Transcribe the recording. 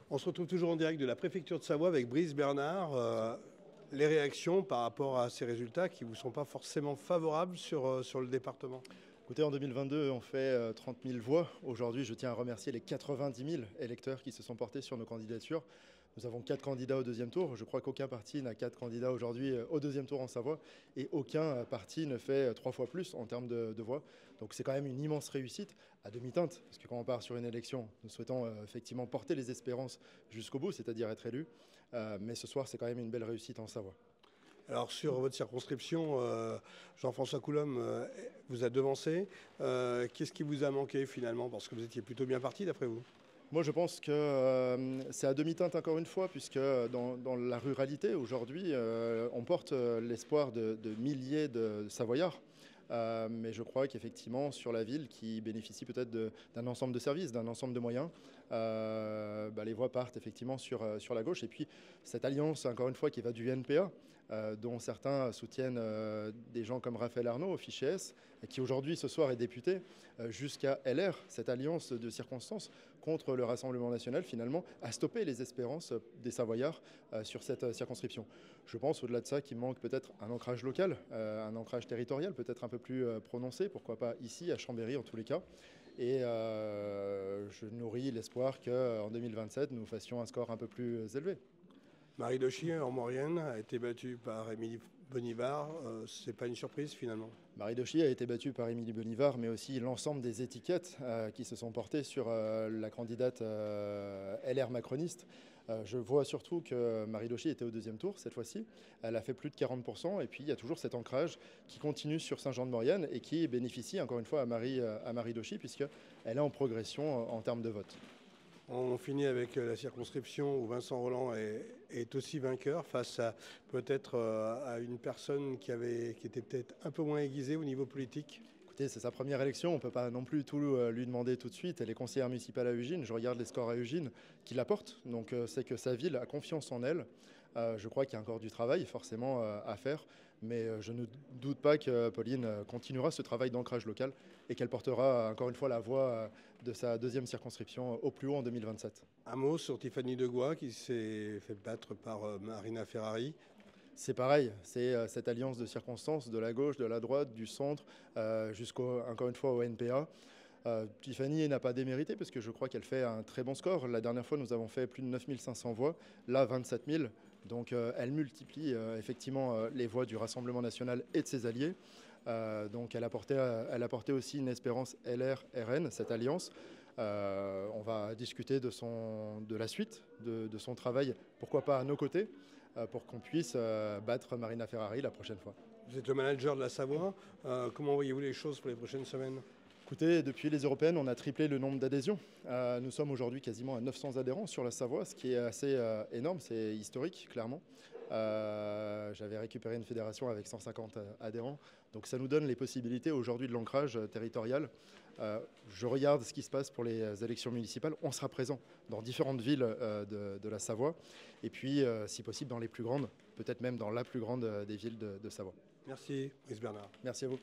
On se retrouve toujours en direct de la préfecture de Savoie avec Brice Bernard. Les réactions par rapport à ces résultats qui ne vous sont pas forcément favorables sur le département? Écoutez, en 2022, on fait 30 000 voix. Aujourd'hui, je tiens à remercier les 90 000 électeurs qui se sont portés sur nos candidatures. Nous avons 4 candidats au deuxième tour. Je crois qu'aucun parti n'a 4 candidats aujourd'hui au deuxième tour en Savoie. Et aucun parti ne fait 3 fois plus en termes de voix. Donc c'est quand même une immense réussite à demi-teinte. Parce que quand on part sur une élection, nous souhaitons effectivement porter les espérances jusqu'au bout, c'est-à-dire être élus. Mais ce soir, c'est quand même une belle réussite en Savoie. Alors sur votre circonscription, Jean-François Coulombe vous a devancé. Qu'est-ce qui vous a manqué finalement? Parce que vous étiez plutôt bien parti d'après vous. Moi, je pense que c'est à demi-teinte encore une fois, puisque dans la ruralité, aujourd'hui, on porte l'espoir de milliers de Savoyards. Mais je crois qu'effectivement, sur la ville, qui bénéficie peut-être d'un ensemble de services, d'un ensemble de moyens, les voix partent effectivement sur la gauche. Et puis, cette alliance, encore une fois, qui va du NPA, dont certains soutiennent des gens comme Raphaël Arnaud au fichier S, qui aujourd'hui, ce soir, est député, jusqu'à LR, cette alliance de circonstances contre le Rassemblement national, finalement, a stoppé les espérances des Savoyards sur cette circonscription. Je pense, au-delà de ça, qu'il manque peut-être un ancrage local, un ancrage territorial, peut-être un peu plus prononcé, pourquoi pas ici, à Chambéry en tous les cas. Et je nourris l'espoir qu'en 2027, nous fassions un score un peu plus élevé. Marie Dochy, en Maurienne, a été battue par Émilie Bonivard. C'est pas une surprise finalement? Marie Dochy a été battue par Émilie Bonivard, mais aussi l'ensemble des étiquettes qui se sont portées sur la candidate LR macroniste. Je vois surtout que Marie Dochy était au deuxième tour cette fois-ci. Elle a fait plus de 40%, et puis il y a toujours cet ancrage qui continue sur Saint-Jean-de-Maurienne et qui bénéficie encore une fois à Marie Dochy, puisqu'elle est en progression en termes de vote. On finit avec la circonscription où Vincent Rolland est aussi vainqueur face à peut-être à une personne qui était peut-être un peu moins aiguisée au niveau politique. Écoutez, c'est sa première élection, on ne peut pas non plus tout lui demander tout de suite. Elle est conseillère municipale à Ugine, je regarde les scores à Ugine qui la portent, donc c'est que sa ville a confiance en elle. Je crois qu'il y a encore du travail forcément à faire, mais je ne doute pas que Pauline continuera ce travail d'ancrage local et qu'elle portera encore une fois la voix de sa deuxième circonscription au plus haut en 2027. Un mot sur Tiffany Degois qui s'est fait battre par Marina Ferrari. C'est pareil, c'est cette alliance de circonstances de la gauche, de la droite, du centre, encore une fois au NPA. Tiffany n'a pas démérité parce que je crois qu'elle fait un très bon score. La dernière fois, nous avons fait plus de 9 500 voix, là 27 000. Donc elle multiplie effectivement les voix du Rassemblement national et de ses alliés. Donc elle a porté aussi une espérance LR-RN, cette alliance. On va discuter de la suite, de son travail, pourquoi pas à nos côtés, pour qu'on puisse battre Marina Ferrari la prochaine fois. Vous êtes le manager de la Savoie. Comment voyez-vous les choses pour les prochaines semaines? Écoutez, depuis les européennes, on a triplé le nombre d'adhésions. Nous sommes aujourd'hui quasiment à 900 adhérents sur la Savoie, ce qui est assez énorme, c'est historique, clairement. J'avais récupéré une fédération avec 150 adhérents, donc ça nous donne les possibilités aujourd'hui de l'ancrage territorial. Je regarde ce qui se passe pour les élections municipales. On sera présent dans différentes villes de la Savoie, et puis, si possible, dans les plus grandes, peut-être même dans la plus grande des villes de Savoie. Merci, Brice Bernard. Merci à vous.